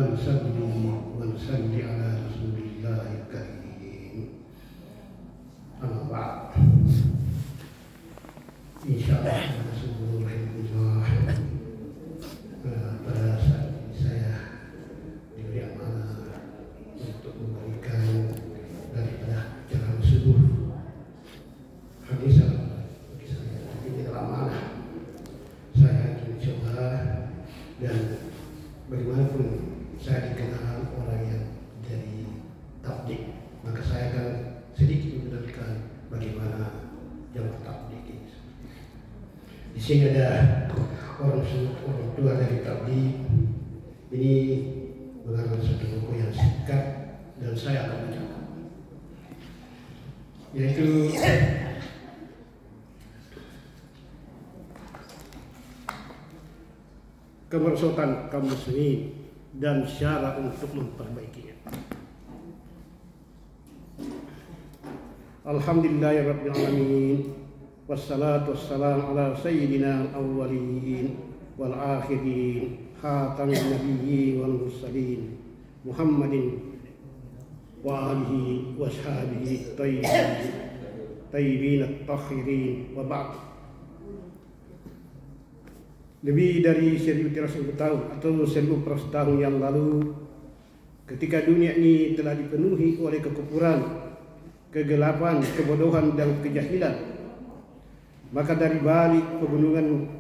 ونصلي ونصلي على رسول الله الكريم. أما بعد، إن شاء الله seluruh hikmah pada saat ini saya diberi amanah untuk memberikan daripada jalan subuh hadis bagi saya, tapi tidak amanah. Saya ingin coba, dan bagaimanapun saya dikenal orang yang dari tabligh, maka saya akan sedikit menjelaskan bagaimana jalan tabligh ini. Di sini ada orang tua dari tabligh. Ini mengarang satu buku yang singkat dan saya akan bacakan, yaitu kemerosotan kaum muslimin dan syarat untuk memperbaikinya. Alhamdulillahirabbil alamin, wassalatu wassalamu ala sayyidina al-awwalin wal akhirin, khatamin nabiyyin wal mursalin, Muhammadin wa alihi wa ashabihi tayyibin at-tahirin, wa ba'd. Lebih dari 1300 tahun atau 1100 tahun yang lalu, ketika dunia ini telah dipenuhi oleh kekufuran, kegelapan, kebodohan dan kejahilan, maka dari balik pegunungan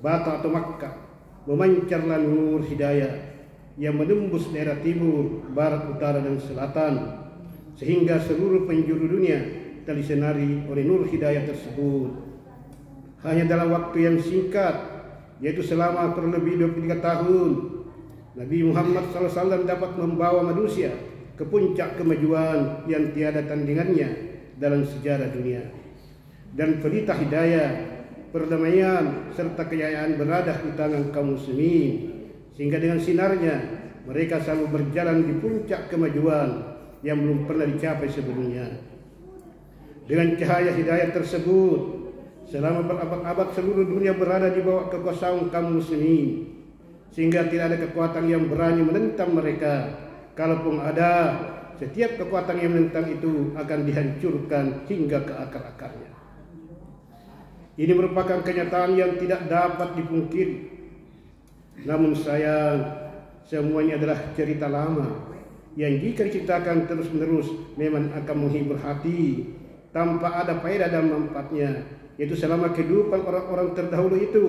Bata atau Makkah memancarlah nur hidayah yang menembus daerah timur, barat, utara dan selatan, sehingga seluruh penjuru dunia telah disinari oleh nur hidayah tersebut. Hanya dalam waktu yang singkat, yaitu selama kurang lebih 23 tahun, Nabi Muhammad SAW dapat membawa manusia ke puncak kemajuan yang tiada tandingannya dalam sejarah dunia. Dan pelita hidayah, perdamaian, serta kejayaan berada di tangan kaum muslimin, sehingga dengan sinarnya mereka selalu berjalan di puncak kemajuan yang belum pernah dicapai sebelumnya. Dengan cahaya hidayah tersebut, selama berabad-abad seluruh dunia berada di bawah kekuasaan kaum muslimin, sehingga tidak ada kekuatan yang berani menentang mereka. Kalaupun ada, setiap kekuatan yang menentang itu akan dihancurkan hingga ke akar-akarnya. Ini merupakan kenyataan yang tidak dapat dipungkiri. Namun sayang, semuanya adalah cerita lama yang jika diceritakan terus-menerus memang akan menghibur hati tanpa ada faedah dan manfaatnya, yaitu selama kehidupan orang-orang terdahulu itu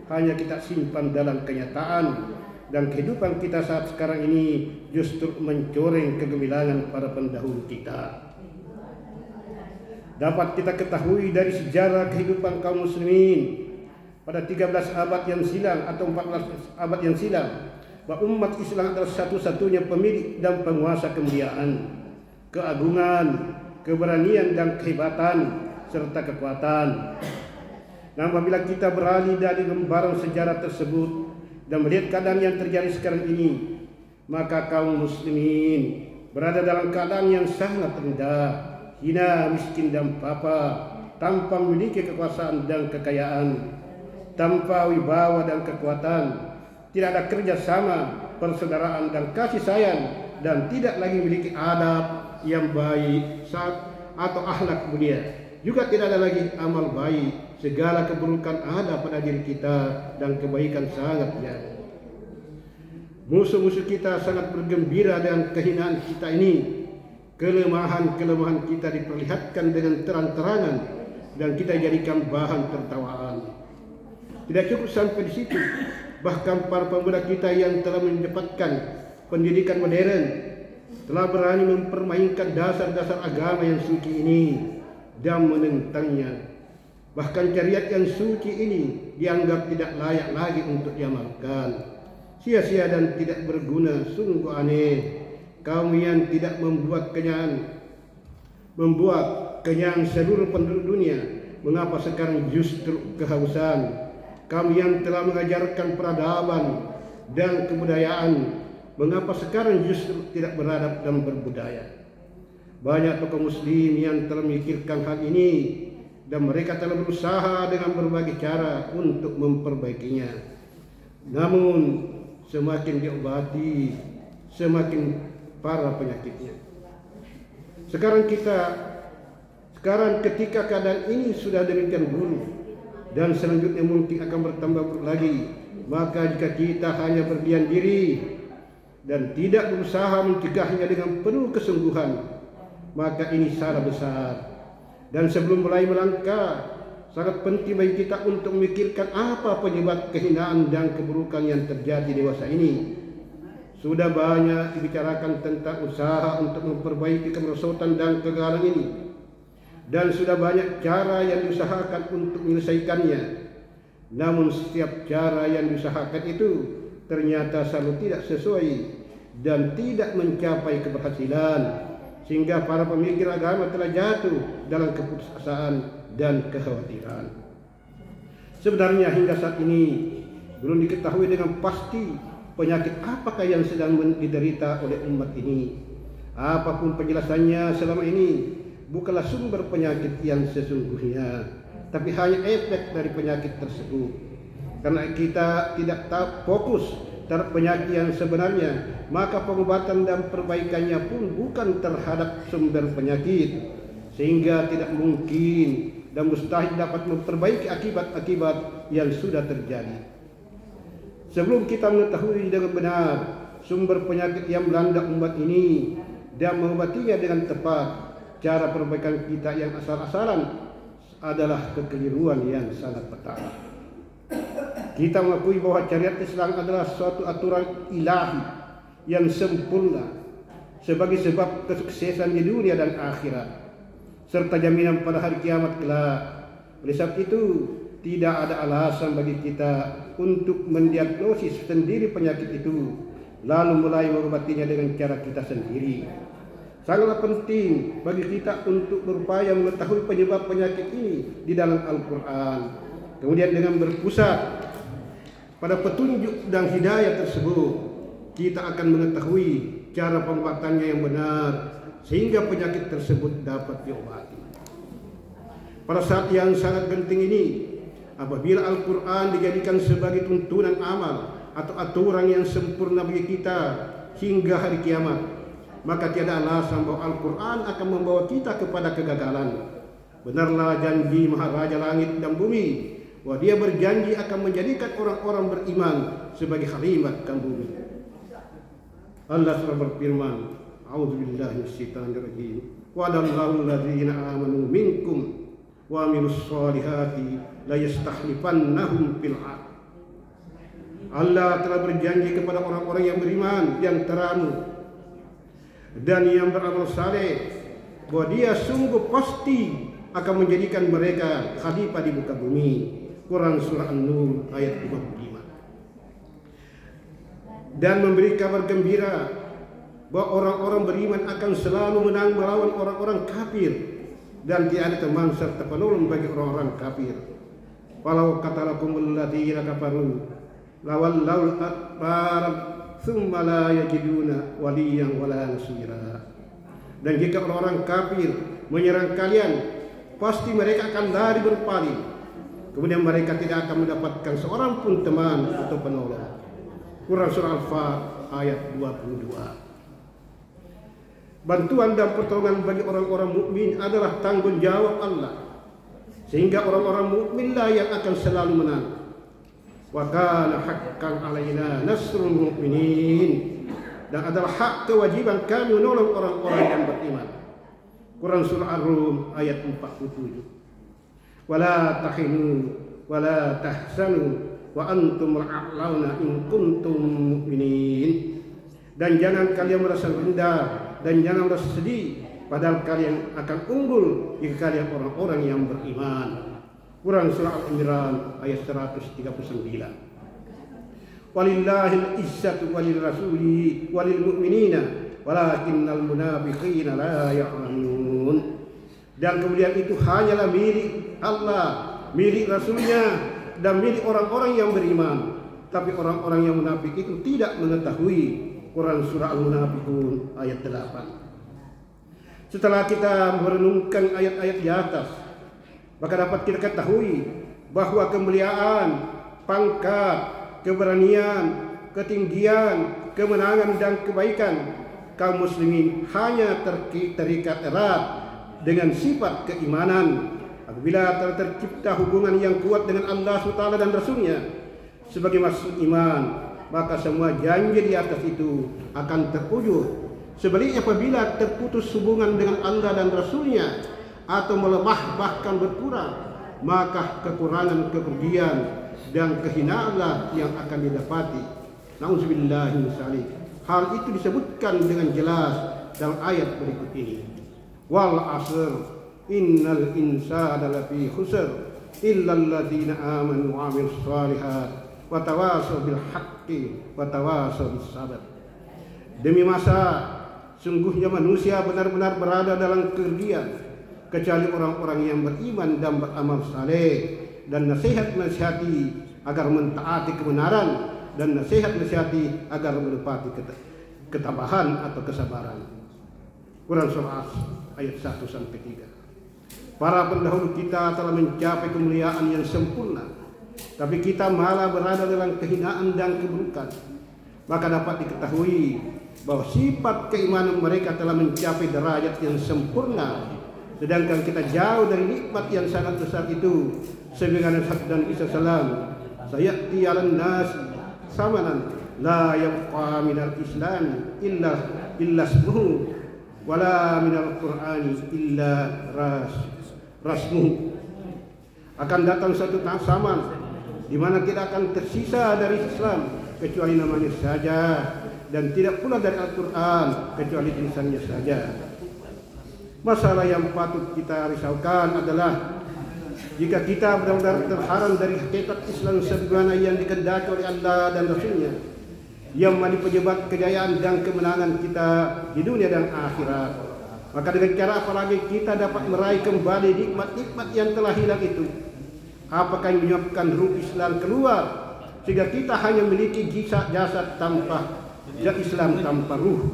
hanya kita simpan dalam kenyataan, dan kehidupan kita saat sekarang ini justru mencoreng kegemilangan para pendahulu kita. Dapat kita ketahui dari sejarah kehidupan kaum muslimin pada 13 abad yang silam atau 14 abad yang silam, bahwa umat Islam adalah satu-satunya pemilik dan penguasa kemuliaan, keagungan, keberanian dan kehebatan serta kekuatan. Namun apabila kita beralih dari lembaran sejarah tersebut dan melihat keadaan yang terjadi sekarang ini, maka kaum muslimin berada dalam keadaan yang sangat rendah, hina, miskin dan papa, tanpa memiliki kekuasaan dan kekayaan, tanpa wibawa dan kekuatan, tidak ada kerjasama, persaudaraan dan kasih sayang, dan tidak lagi memiliki adab yang baik atau akhlak mulia. Juga tidak ada lagi amal baik. Segala keburukan ada pada diri kita dan kebaikan sangat jarang. Musuh-musuh kita sangat bergembira dengan kehinaan kita ini. Kelemahan-kelemahan kita diperlihatkan dengan terang-terangan dan kita jadikan bahan tertawaan. Tidak cukup sampai di situ, bahkan para pemuda kita yang telah mendapatkan pendidikan modern telah berani mempermainkan dasar-dasar agama yang suci ini dan menentangnya. Bahkan syariat yang suci ini dianggap tidak layak lagi untuk diamalkan. Sia-sia dan tidak berguna, sungguh aneh. Kaum yang tidak membuat kenyang seluruh penduduk dunia, mengapa sekarang justru kehausan? Kaum yang telah mengajarkan peradaban dan kebudayaan, mengapa sekarang justru tidak beradab dan berbudaya? Banyak tokoh muslim yang telah memikirkan hal ini dan mereka telah berusaha dengan berbagai cara untuk memperbaikinya. Namun semakin diobati, semakin parah penyakitnya. Sekarang ketika keadaan ini sudah demikian buruk dan selanjutnya mungkin akan bertambah buruk lagi, maka jika kita hanya berdiam diri dan tidak berusaha mencegahnya dengan penuh kesungguhan, maka ini salah besar. Dan sebelum mulai melangkah, sangat penting bagi kita untuk memikirkan apa penyebab kehinaan dan keburukan yang terjadi dewasa ini. Sudah banyak dibicarakan tentang usaha untuk memperbaiki kemerosotan dan kegagalan ini, dan sudah banyak cara yang diusahakan untuk menyelesaikannya. Namun setiap cara yang diusahakan itu ternyata selalu tidak sesuai dan tidak mencapai keberhasilan, sehingga para pemikir agama telah jatuh dalam keputusasaan dan kekhawatiran. Sebenarnya hingga saat ini belum diketahui dengan pasti penyakit apakah yang sedang diderita oleh umat ini. Apapun penjelasannya selama ini, bukanlah sumber penyakit yang sesungguhnya, tapi hanya efek dari penyakit tersebut. Karena kita tidak fokus terhadap penyakit yang sebenarnya, maka pengobatan dan perbaikannya pun bukan terhadap sumber penyakit, sehingga tidak mungkin dan mustahil dapat memperbaiki akibat-akibat yang sudah terjadi. Sebelum kita mengetahui dengan benar sumber penyakit yang melanda umat ini dan mengobatinya dengan tepat, cara perbaikan kita yang asal-asalan adalah kekeliruan yang sangat fatal. Kita mengakui bahwa syariat Islam adalah suatu aturan ilahi yang sempurna sebagai sebab kesuksesan di dunia dan akhirat, serta jaminan pada hari kiamat kelak. Oleh sebab itu, tidak ada alasan bagi kita untuk mendiagnosis sendiri penyakit itu, lalu mulai mengobatinya dengan cara kita sendiri. Sangatlah penting bagi kita untuk berupaya mengetahui penyebab penyakit ini di dalam Al-Quran. Kemudian dengan berpusat pada petunjuk dan hidayah tersebut, kita akan mengetahui cara pengobatannya yang benar, sehingga penyakit tersebut dapat diobati. Pada saat yang sangat penting ini, apabila Al-Quran dijadikan sebagai tuntunan amal atau aturan yang sempurna bagi kita hingga hari kiamat, maka tiada alasan bahwa Al-Quran akan membawa kita kepada kegagalan. Benarlah janji Maharaja Langit dan Bumi, bahwa Dia berjanji akan menjadikan orang-orang beriman sebagai khalimat kan bumi. Allah telah berfirman, A'udzubillahi minasyaitonirrajim. Wa'adallahu alladzina amanu minkum wa amilus solihati la yastakhlifannahum fil ardh. Allah telah berjanji kepada orang-orang yang beriman di antaramu dan yang beramal saleh bahwa Dia sungguh pasti akan menjadikan mereka khalifah di muka bumi. Quran surah An-Nur ayat 25. Dan memberi kabar gembira bahwa orang-orang beriman akan selalu menang melawan orang-orang kafir, dan tidak ada teman serta penolong bagi orang-orang kafir. Walau qatalakumul ladzina kafaru lawallaul adbar tsumma la yajiduna waliyyan wala nasira. Dan jika orang-orang kafir menyerang kalian, pasti mereka akan lari berpaling, kemudian mereka tidak akan mendapatkan seorang pun teman atau penolong. Quran surah Al-Fat ayat 22. Bantuan dan pertolongan bagi orang-orang mukmin adalah tanggung jawab Allah, sehingga orang-orang mukminlah yang akan selalu menang. Wa kana haqqan alaina nasrul mu'minin, dan adalah hak kewajiban kami menolong orang-orang yang beriman. Quran surah Ar-Rum ayat 47. Wala tahinu wala tahsanu wa antum a'launa in kuntum mu'minin. Dan jangan kalian merasa rendah dan jangan merasa sedih, padahal kalian akan unggul jika kalian orang-orang yang beriman. Quran surah Al-Imran ayat 139. Walillahil izzatu walil rasuli walil mu'minina walakinnal munafiqina la ya'lamun. Dan kemudian itu hanyalah milik Allah, milik Rasulnya, dan milik orang-orang yang beriman, tapi orang-orang yang munafik itu tidak mengetahui. Quran surah Al-Munafiqun ayat 8. Setelah kita merenungkan ayat-ayat di atas, maka dapat kita ketahui bahwa kemuliaan, pangkat, keberanian, ketinggian, kemenangan dan kebaikan, kaum muslimin hanya terikat erat dengan sifat keimanan. Apabila telah tercipta hubungan yang kuat dengan Allah SWT dan Rasulnya sebagai maksud iman, maka semua janji di atas itu akan terwujud. Sebaliknya apabila terputus hubungan dengan Allah dan Rasulnya atau melemah bahkan berkurang, maka kekurangan, kerugian dan kehinaanlah yang akan didapati. Nauzubillahi min dzalik. Hal itu disebutkan dengan jelas dalam ayat berikut ini. Wal 'asr innal insana lafi khusr illa alladzina amanu wa 'amilus shalihat wa tawassaw bil haqqi wa tawassaw bis sabr. Demi masa, sungguhnya manusia benar-benar berada dalam kerugian kecuali orang-orang yang beriman dan beramal saleh, dan nasihat-nasihati agar mentaati kebenaran, dan nasihat-nasihati agar menepati ketabahan atau kesabaran. Quran surah ayat 1 sampai 3. Para pendahulu kita telah mencapai kemuliaan yang sempurna, tapi kita malah berada dalam kehinaan dan keburukan. Maka dapat diketahui bahwa sifat keimanan mereka telah mencapai derajat yang sempurna, sedangkan kita jauh dari nikmat yang sangat besar itu. Sebagaimana sabda Nabi sallallahu, sayati 'alan nas samanan la yabqa minal islam illa ismuhu wala minal qur'ani illa rasmuhu. Akan datang satu zaman di mana tidak akan tersisa dari Islam kecuali namanya saja, dan tidak pula dari Al-Quran kecuali tulisannya saja. Masalah yang patut kita risaukan adalah jika kita benar-benar terhalang dari hakikat Islam sebagaimana yang dikehendaki oleh Allah dan Rasulnya, yang menjadi penyebab kejayaan dan kemenangan kita di dunia dan akhirat, maka dengan cara apa lagi kita dapat meraih kembali nikmat-nikmat yang telah hilang itu? Apakah yang menyebabkan ruh Islam keluar sehingga kita hanya memiliki jasad tanpa Islam tanpa ruh?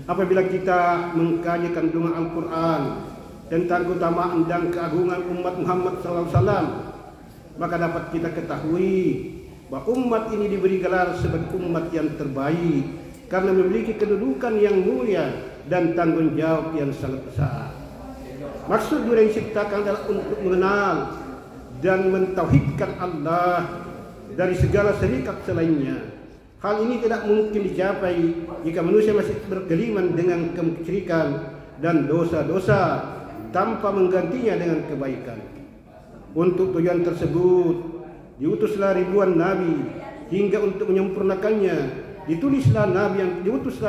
Apabila kita mengkaji kandungan Al-Quran tentang keutamaan dan keagungan umat Muhammad SAW, maka dapat kita ketahui bahwa umat ini diberi gelar sebagai umat yang terbaik karena memiliki kedudukan yang mulia dan tanggung jawab yang sangat besar. Maksud dunia diciptakan adalah untuk mengenal dan mentauhidkan Allah dari segala syirikat selainnya. Hal ini tidak mungkin dicapai jika manusia masih bergeliman dengan kesyirikan dan dosa-dosa tanpa menggantinya dengan kebaikan. Untuk tujuan tersebut diutuslah ribuan nabi, hingga untuk menyempurnakannya diutuslah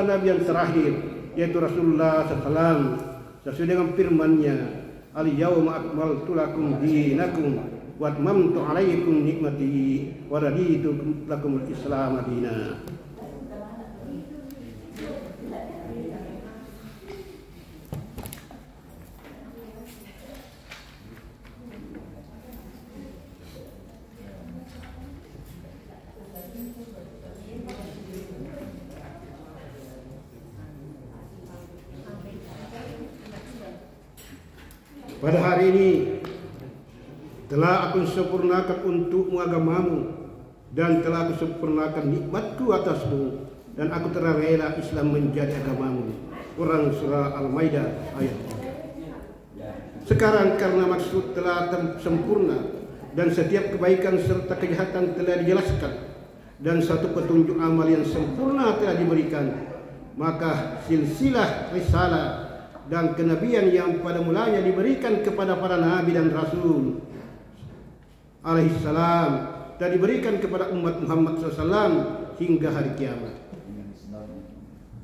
nabi yang terakhir, yaitu Rasulullah SAW, sesuai dengan firman-Nya, al-yawma akmaltu lakum dinakum wa atmamtu alaikum nikmati wa raditu lakumul Islam madina. Pada hari ini telah aku sempurnakan untukmu agamamu, dan telah aku sempurnakan nikmatku atasmu, dan aku telah rela Islam menjadi agamamu. Quran surah Al-Maidah ayat 3. Sekarang karena maksud telah sempurna dan setiap kebaikan serta kejahatan telah dijelaskan, dan satu petunjuk amal yang sempurna telah diberikan, maka silsilah risalah dan kenabian yang pada mulanya diberikan kepada para nabi dan rasul alaihissalam dan diberikan kepada umat Muhammad SAW hingga hari kiamat.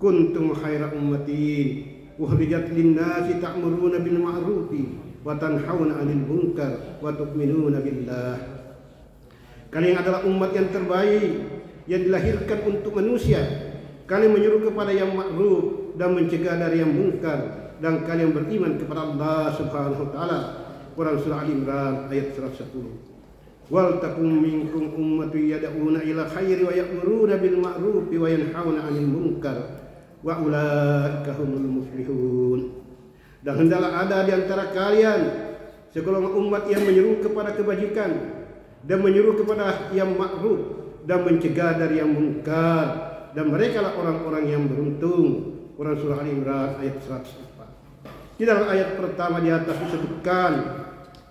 Kuntum khaira ummatin ukhrijat lin-nasi ta'muruna bil ma'rufi wa tanhauna 'anil munkar wa tu'minuna billah. Kalian adalah umat yang terbaik yang dilahirkan untuk manusia. Kalian menyuruh kepada yang ma'ruf dan mencegah dari yang munkar, dan kalian beriman kepada Allah Subhanahu wa taala. Quran surah Al-Imran ayat 110. Wal takum minkum ummatun yad'una ila khairi wa ya'muruna bil ma'ruf wa yanhauna 'anil munkar wa ulaika humul muflihun. Dan hendaklah ada di antara kalian segolongan umat yang menyeru kepada kebajikan dan menyeru kepada yang ma'ruf dan mencegah dari yang mungkar, dan mereka lah orang-orang yang beruntung. Quran Surah Al-Imran ayat 104. Di dalam ayat pertama di atas disebutkan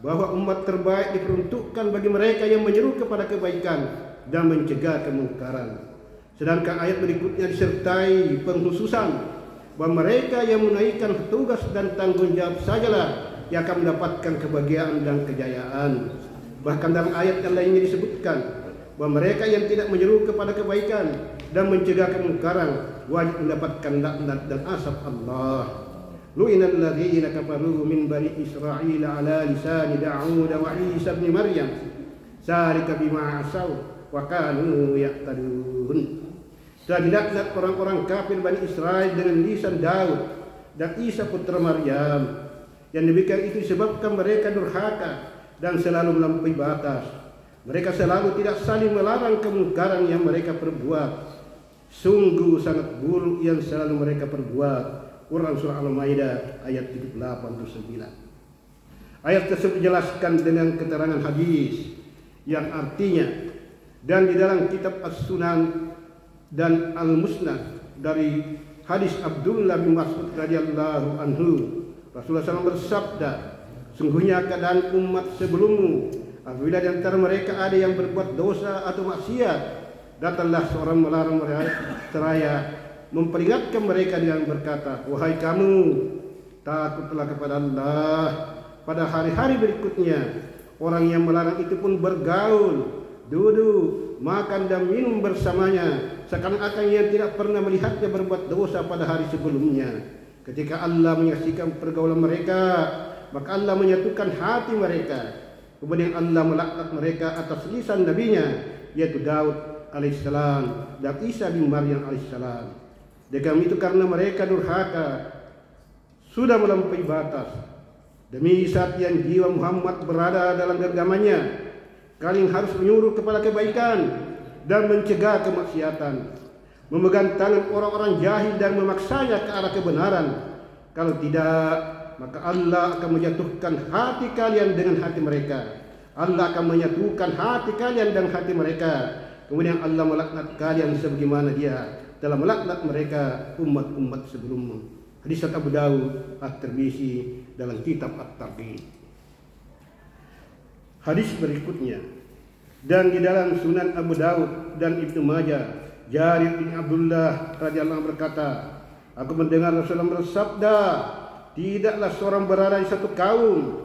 bahwa umat terbaik diperuntukkan bagi mereka yang menyeru kepada kebaikan dan mencegah kemungkaran. Sedangkan ayat berikutnya disertai pengkhususan bahwa mereka yang menunaikan tugas dan tanggung jawab sajalah yang akan mendapatkan kebahagiaan dan kejayaan. Bahkan dalam ayat yang lainnya disebutkan bahwa mereka yang tidak menyeru kepada kebaikan dan mencegah kemungkaran wajib mendapatkan laknat dan azab Allah. Lu'inal ladzina kafaru min bani Israil ala lisani Daud wa Isa ibn Maryam zalika bima asaw wa kanu ya'tadun. Telah dilaknat orang-orang kafir Bani Israel dengan lisan Daud dan Isa putra Maryam. Yang demikian itu disebabkan mereka durhaka dan selalu melampaui batas. Mereka selalu tidak saling melarang kemungkaran yang mereka perbuat. Sungguh sangat buruk yang selalu mereka perbuat. Quran Surah Al-Maidah ayat 78-9. Ayat tersebut dijelaskan dengan keterangan hadis yang artinya, dan di dalam kitab As-Sunan dan Al-Musnad dari hadis Abdullah bin Mas'ud radhiyallahu anhu, Rasulullah SAW bersabda, sungguhnya keadaan umat sebelummu apabila di antara mereka ada yang berbuat dosa atau maksiat, datanglah seorang melarang mereka seraya memperingatkan mereka dengan berkata, wahai kamu, takutlah kepada Allah. Pada hari-hari berikutnya orang yang melarang itu pun bergaul, duduk, makan dan minum bersamanya, seakan-akan ia tidak pernah melihatnya berbuat dosa pada hari sebelumnya. Ketika Allah menyaksikan pergaulan mereka, maka Allah menyatukan hati mereka. Kemudian Allah melaknat mereka atas lisan nabinya, yaitu Daud alaihissalam dan Isa bin Maryam alaihissalam. Dengan itu karena mereka durhaka, sudah melampaui batas. Demi saat yang jiwa Muhammad berada dalam genggamannya, kalian harus menyuruh kepada kebaikan dan mencegah kemaksiatan, memegang tangan orang-orang jahil dan memaksanya ke arah kebenaran. Kalau tidak, maka Allah akan menjatuhkan hati kalian dengan hati mereka. Allah akan menyatukan hati kalian dan hati mereka. Kemudian Allah melaknat kalian sebagaimana Dia telah melaknat mereka umat-umat sebelummu. Hadis Abu Daud At-Tirmizi dalam kitab At-Targhib. Hadis berikutnya, dan di dalam Sunan Abu Daud dan Ibnu Majah, Jarir bin Abdullah radhiyallahu anhu berkata, aku mendengar Rasulullah bersabda, tidaklah seorang berada di satu kaum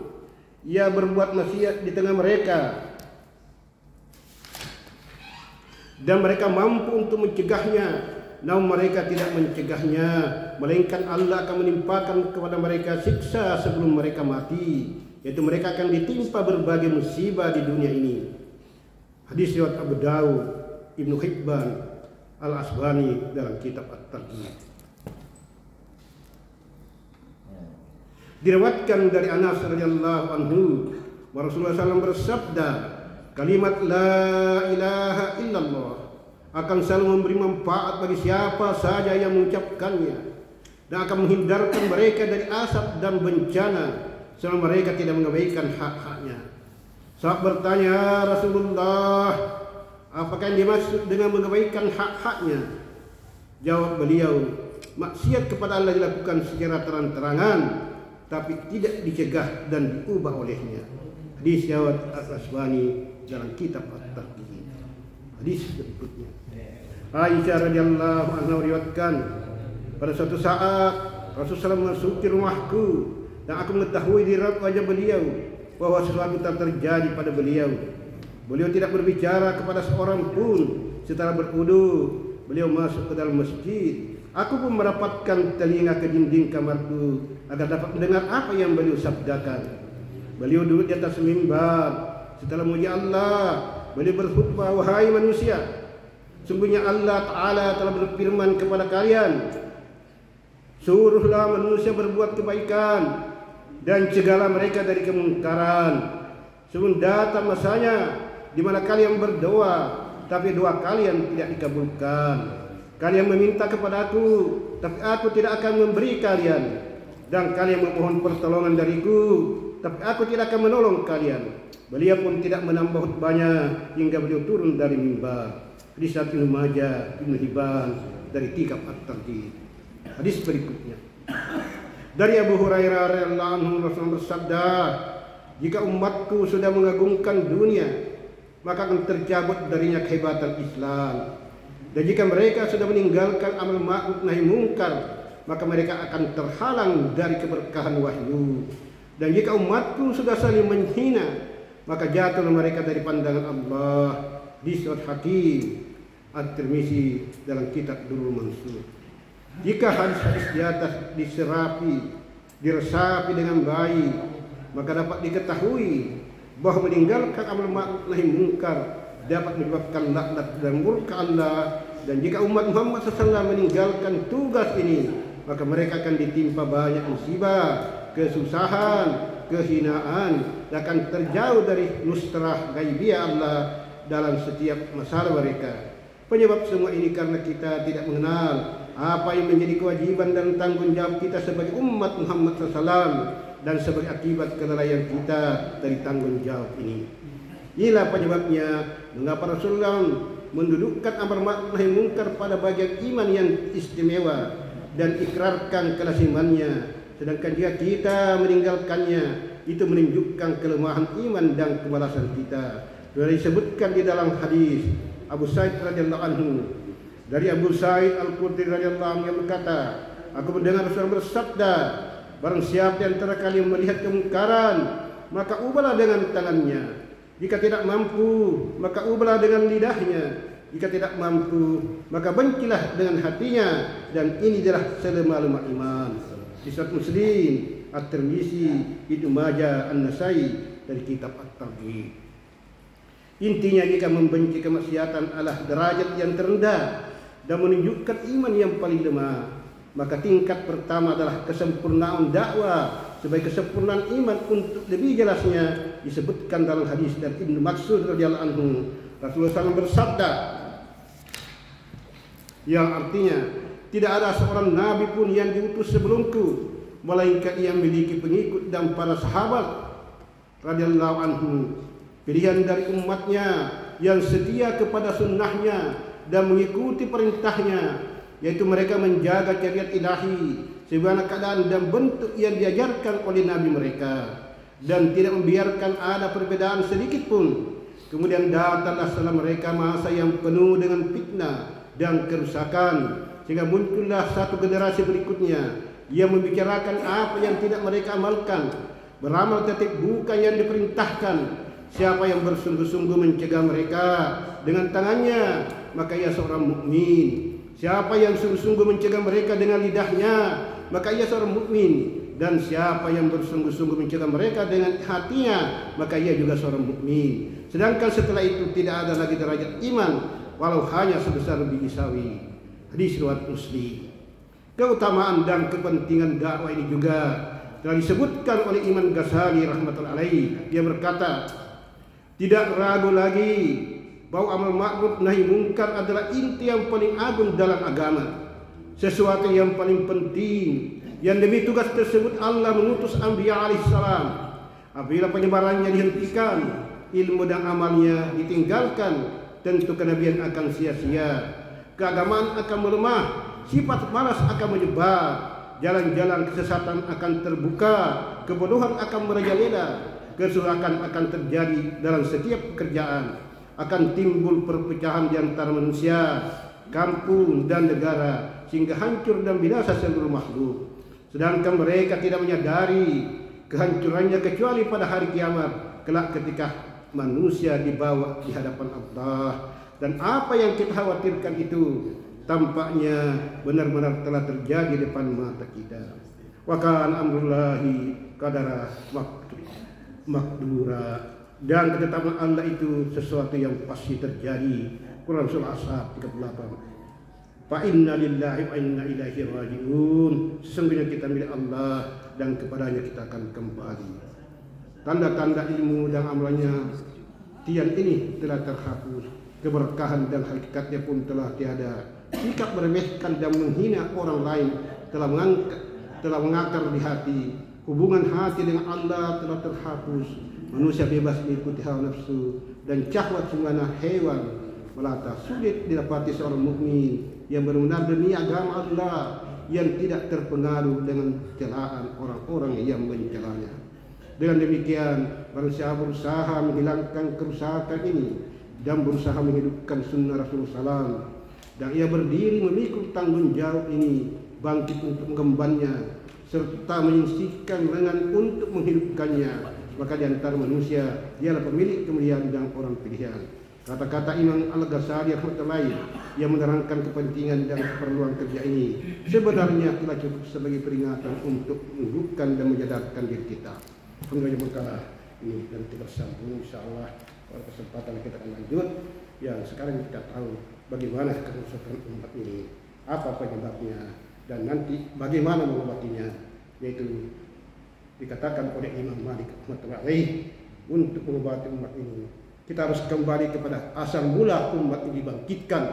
ia berbuat maksiat di tengah mereka dan mereka mampu untuk mencegahnya, namun mereka tidak mencegahnya, melainkan Allah akan menimpakan kepada mereka siksa sebelum mereka mati, yaitu mereka akan ditimpa berbagai musibah di dunia ini. Hadis riwayat Abu Daud, Ibnu Hibban, Al-Asbani dalam kitab At-Targhib. Diriwayatkan dari Anas radhiyallahu anhu, Rasulullah SAW bersabda, kalimat la ilaha illallah akan selalu memberi manfaat bagi siapa saja yang mengucapkannya dan akan menghindarkan mereka dari asap dan bencana selama mereka tidak mengabaikan hak-haknya. Sahabat bertanya, Rasulullah, apakah yang dimaksud dengan mengabaikan hak-haknya? Jawab beliau, maksiat kepada Allah dilakukan secara terang-terangan tapi tidak dicegah dan diubah olehnya. Hadis riwayat Al-Asbani dalam kitab At-Targhib. Hadis berikutnya, Aisyah radhiyallahu anha meriwayatkan, pada suatu saat Rasulullah SAW memasuki rumahku dan aku mengetahui di raut wajah beliau bahwa sesuatu telah terjadi pada beliau. Beliau tidak berbicara kepada seorang pun. Setelah berwudu, beliau masuk ke dalam masjid. Aku pun merapatkan telinga ke dinding kamarku agar dapat mendengar apa yang beliau sabdakan. Beliau duduk di atas mimbar. Setelah memuji Allah, beliau berkhutbah, wahai manusia, sungguhnya Allah Ta'ala telah berfirman kepada kalian, suruhlah manusia berbuat kebaikan dan cegahlah mereka dari kemungkaran. Sebelum datang masanya di mana kalian berdoa, tapi doa kalian tidak dikabulkan. Kalian meminta kepadaku, tapi aku tidak akan memberi kalian. Dan kalian memohon pertolongan dariku, tapi aku tidak akan menolong kalian. Beliau pun tidak menambah khutbahnya hingga beliau turun dari mimbar. Hadis Ibnu Majah, Ibnu Hibban dari Tikab At-Targhib. Hadis berikutnya dari Abu Hurairah radhiyallahu anhu, Rasulullah bersabda, jika umatku sudah mengagungkan dunia, maka akan tercabut darinya kehebatan Islam. Dan jika mereka sudah meninggalkan amal ma'ruf nahi mungkar, maka mereka akan terhalang dari keberkahan wahyu. Dan jika umatku sudah saling menghina, maka jatuhlah mereka dari pandangan Allah. Di surat Hakim At-Tirmizi dalam kitab Durrul Mansur. Jika hadis-hadis di atas diresapi dengan baik, maka dapat diketahui bahwa meninggalkan amal ma'ruf nahi mungkar dapat menyebabkan laknat dan murka Allah. Dan jika umat Muhammad SAW meninggalkan tugas ini, maka mereka akan ditimpa banyak musibah, kesusahan, kehinaan, dan akan terjauh dari nusrah ghaibiyah Allah dalam setiap masalah mereka. Penyebab semua ini karena kita tidak mengenal apa yang menjadi kewajiban dan tanggung jawab kita sebagai umat Muhammad SAW dan sebagai akibat kelalaian kita dari tanggung jawab ini. Inilah penyebabnya mengapa Rasulullah mendudukkan amar ma'ruf nahi mungkar pada bagian iman yang istimewa dan ikrarkan kelazimannya, sedangkan jika kita meninggalkannya, itu menunjukkan kelemahan iman dan kemalasan kita. Sudah disebutkan di dalam hadis Abu Sa'id radhiyallahu anhu, dari Abu Sa'id Al-Khudri radhiyallahu anhu yang berkata, aku mendengar Rasulullah bersabda, barang siapa di antara kalian melihat kemungkaran, maka ubahlah dengan tangannya. Jika tidak mampu, maka ubahlah dengan lidahnya. Jika tidak mampu, maka bencilah dengan hatinya. Dan ini adalah selemah-lemah iman. Di surat Muslim, At-Tirmizi, Ibnu Majah, An-Nasai dari kitab At-Targhib. Intinya, jika membenci kemaksiatan adalah derajat yang terendah dan menunjukkan iman yang paling lemah, maka tingkat pertama adalah kesempurnaan dakwah. Sebagai kesempurnaan iman, untuk lebih jelasnya disebutkan dalam hadis dari Ibnu Mas'ud radhiyallahu anhu, Rasulullah SAW bersabda, yang artinya tidak ada seorang nabi pun yang diutus sebelumku melainkan ia memiliki pengikut dan para sahabat radhiyallahu anhu, pilihan dari umatnya yang setia kepada sunnahnya dan mengikuti perintahnya, yaitu mereka menjaga syariat ilahi sebagaimana keadaan dan bentuk yang diajarkan oleh nabi mereka, dan tidak membiarkan ada perbedaan sedikit pun. Kemudian datanglah setelah mereka masa yang penuh dengan fitnah dan kerusakan, sehingga muncullah satu generasi berikutnya yang membicarakan apa yang tidak mereka amalkan, beramal tertib bukan yang diperintahkan. Siapa yang bersungguh-sungguh mencegah mereka dengan tangannya, maka ia seorang mukmin. Siapa yang sungguh-sungguh mencegah mereka dengan lidahnya, maka ia seorang mukmin. Dan siapa yang bersungguh-sungguh mencegah mereka dengan hatinya, maka ia juga seorang mukmin. Sedangkan setelah itu tidak ada lagi derajat iman, walau hanya sebesar biji sawi. Hadis riwayat Muslim. Keutamaan dan kepentingan dakwah ini juga telah disebutkan oleh Imam Ghazali rahmatullahi alaihi. Dia berkata, tidak ragu lagi bahwa amal ma'ruf nahi mungkar adalah inti yang paling agung dalam agama, sesuatu yang paling penting. Yang demi tugas tersebut Allah mengutus Anbiya alaihissalam. Apabila penyebarannya dihentikan, ilmu dan amalnya ditinggalkan, tentu kenabian akan sia-sia, keagamaan akan melemah, sifat malas akan menyebar, jalan-jalan kesesatan akan terbuka, kebodohan akan merajalela, kerusakan akan terjadi dalam setiap pekerjaan, akan timbul perpecahan di antara manusia, kampung dan negara, sehingga hancur dan binasa seluruh makhluk. Sedangkan mereka tidak menyadari kehancurannya kecuali pada hari kiamat, kelak ketika manusia dibawa di hadapan Allah. Dan apa yang kita khawatirkan itu tampaknya benar-benar telah terjadi di depan mata kita. Wa kana amrullahi qadara maqdura. Dan ketetapan Allah itu sesuatu yang pasti terjadi. Quran surah As-Saff 38. Fa inna lillahi wa inna ilaihi raji'un. Sesungguhnya kita milik Allah dan kepadanya kita akan kembali. Tanda-tanda ilmu dan amalannya tiang ini telah terhapus, keberkahan dan hakikatnya pun telah tiada. Sikap meremehkan dan menghina orang lain telah mengakar di hati. Hubungan hati dengan Allah telah terhapus. Manusia bebas mengikuti hawa nafsu dan syahwat sebagaimana hewan. melata. Sulit didapati seorang mukmin yang benar-benar demi agama Allah yang tidak terpengaruh dengan celaan orang-orang yang mencelanya. Dengan demikian, barang siapa berusaha menghilangkan kerusakan ini dan berusaha menghidupkan sunnah Rasulullah SAW, dan ia berdiri memikul tanggung jawab ini, bangkit untuk mengembannya serta menyisihkan lengan untuk menghidupkannya, maka di antara manusia dialah pemilik kemuliaan dan orang pilihan. Kata-kata Imam Al-Ghazali rahmatullahi yang menerangkan kepentingan dan keperluan kerja ini sebenarnya telah cukup sebagai peringatan untuk menghidupkan dan menyadarkan diri kita. Pengajian berkala ini dan tidak sambung, insyaallah pada kesempatan kita akan lanjut. Yang sekarang kita tahu bagaimana kerusakan umat ini, apa penyebabnya, dan nanti bagaimana mengobatinya, yaitu dikatakan oleh Imam Malik rahmatullahi untuk mengobati umat ini kita harus kembali kepada asal mula umat ini dibangkitkan,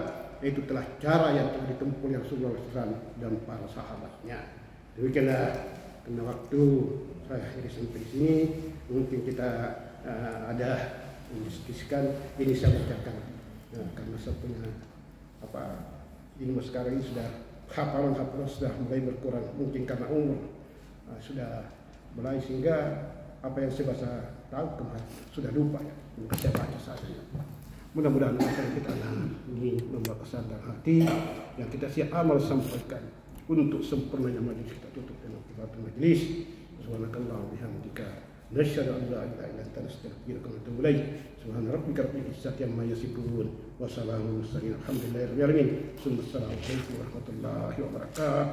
yaitu telah cara yang telah ditempuh oleh Rasulullah SAW dan para sahabatnya. Demikianlah, karena waktu saya akhiri sampai di sini, mungkin kita ada mendiskusikan ini saya bacakan. Karena saya punya ini sekarang ini sudah hafalan sudah mulai berkurang, mungkin karena umur sudah mulai, sehingga apa yang saya baca tahu kemarin sudah lupa ya. Saya baca saja. Mudah-mudahan apa yang kita ini membawa kesan dalam hati yang kita siap amal sampaikan untuk sempurnanya majlis. Kita tutup dengan kifatan majlis. Subhanakallah bihamdika nasyhadu an la ilaha illa anta nastaghfiruka wa natubu ilaik. Subhana rabbika rabbil izzati amma yasifun wa salamun alal mursalin. Alhamdulillahirabbil alamin. Assalamualaikum warahmatullahi wabarakatuh.